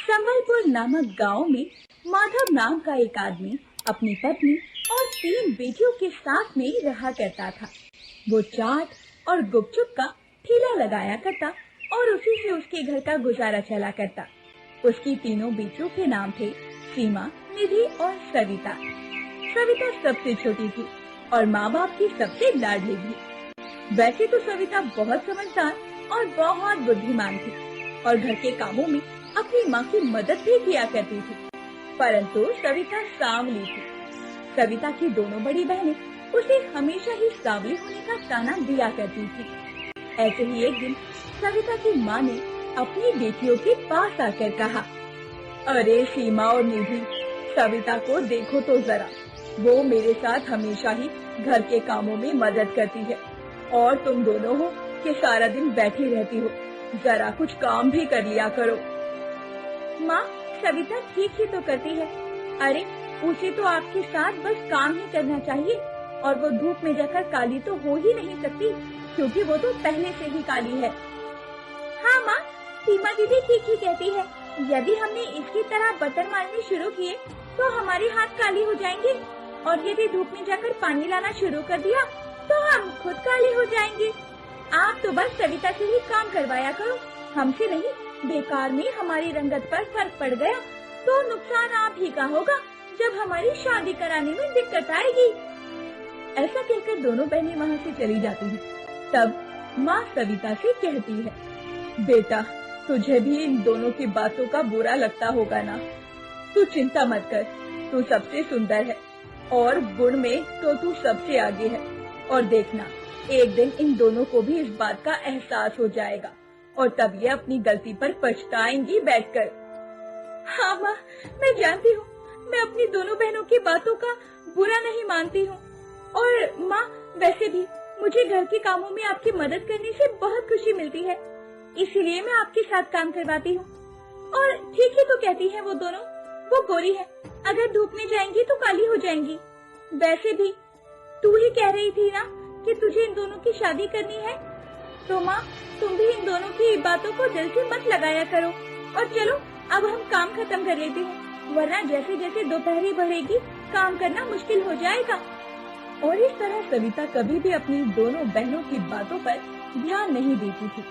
संबलपुर नामक गांव में माधव नाम का एक आदमी अपनी पत्नी और 3 बेटियों के साथ में रहा करता था। वो चाट और गुपचुप का ठेला लगाया करता और उसी से उसके घर का गुजारा चला करता। उसकी तीनों बेटियों के नाम थे सीमा, निधि और सविता। सविता सबसे छोटी थी और माँ बाप की सबसे लाडली थी। वैसे तो सविता बहुत समझदार और बहुत बुद्धिमान थी और घर के कामों में अपनी माँ की मदद भी किया करती थी, परंतु सविता सांवली थी। सविता की दोनों बड़ी बहनें उसे हमेशा ही सांवली होने का ताना दिया करती थी। ऐसे ही एक दिन सविता की माँ ने अपनी बेटियों के पास आकर कहा, अरे सीमा और निधि, सविता को देखो तो जरा, वो मेरे साथ हमेशा ही घर के कामों में मदद करती है और तुम दोनों हो कि सारा दिन बैठी रहती हो, जरा कुछ काम भी कर लिया करो। माँ, सविता ठीक ही तो करती है। अरे उसे तो आपके साथ बस काम ही करना चाहिए और वो धूप में जाकर काली तो हो ही नहीं सकती, क्योंकि वो तो पहले से ही काली है। हाँ माँ, सीमा दीदी ठीक ही कहती है। यदि हमने इसकी तरह बर्तन मारने शुरू किए तो हमारे हाथ काली हो जाएंगे और यदि धूप में जाकर पानी लाना शुरू कर दिया तो हम खुद काले हो जाएंगे। आप तो बस सविता से ही काम करवाया करो, हमसे नहीं। बेकार में हमारी रंगत पर फर्क पड़ गया तो नुकसान आप ही का होगा जब हमारी शादी कराने में दिक्कत आएगी। ऐसा कहकर दोनों बहनें वहाँ से चली जाती हैं। तब माँ सविता से कहती है, बेटा, तुझे भी इन दोनों की बातों का बुरा लगता होगा ना? तू चिंता मत कर, तू सबसे सुंदर है और गुण में तो तू सबसे आगे है। और देखना, एक दिन इन दोनों को भी इस बात का एहसास हो जाएगा और तब ये अपनी गलती पर पछताएंगी बैठकर। हाँ माँ, मैं जानती हूँ, मैं अपनी दोनों बहनों की बातों का बुरा नहीं मानती हूँ। और माँ, वैसे भी मुझे घर के कामों में आपकी मदद करने से बहुत खुशी मिलती है, इसीलिए मैं आपके साथ काम करवाती हूँ। और ठीक ही तो कहती है वो दोनों, वो गोरी है, अगर धूप में जाएंगी तो काली हो जाएंगी। वैसे भी तू ही कह रही थी ना कि तुझे इन दोनों की शादी करनी है, तो माँ तुम भी इन दोनों की बातों को दिल से मत लगाया करो। और चलो अब हम काम खत्म कर लेते हैं, वरना जैसे जैसे दोपहरी बढ़ेगी काम करना मुश्किल हो जाएगा। और इस तरह सविता कभी भी अपनी दोनों बहनों की बातों पर ध्यान नहीं देती थी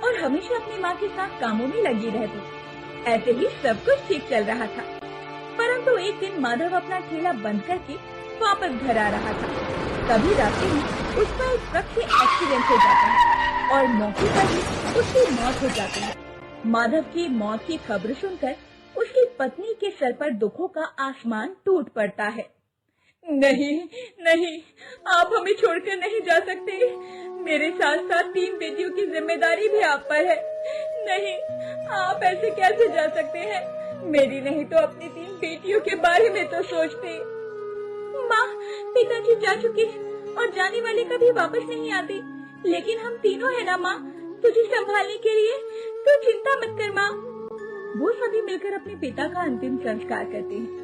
और हमेशा अपनी माँ के साथ कामों में लगी रहती। ऐसे ही सब कुछ ठीक चल रहा था, परंतु एक दिन माधव अपना ठेला बंद करके वापस घर आ रहा था। तभी रास्ते में उसका एक ट्रक से एक्सीडेंट हो जाता है और मौके पर ही उसकी मौत हो जाती है। माधव की मौत की खबर सुनकर उसकी पत्नी के सर पर दुखों का आसमान टूट पड़ता है। नहीं नहीं, आप हमें छोड़कर नहीं जा सकते, मेरे साथ साथ 3 बेटियों की जिम्मेदारी भी आप पर है। नहीं, आप ऐसे कैसे जा सकते हैं? मेरी नहीं तो अपनी 3 बेटियों के बारे में तो सोचते। माँ, पिताजी जा चुके हैं और जाने वाले कभी वापस नहीं आते, लेकिन हम तीनों है ना माँ, तुझे संभालने के लिए, तू चिंता मत कर माँ। वो सभी मिलकर अपने पिता का अंतिम संस्कार करते हैं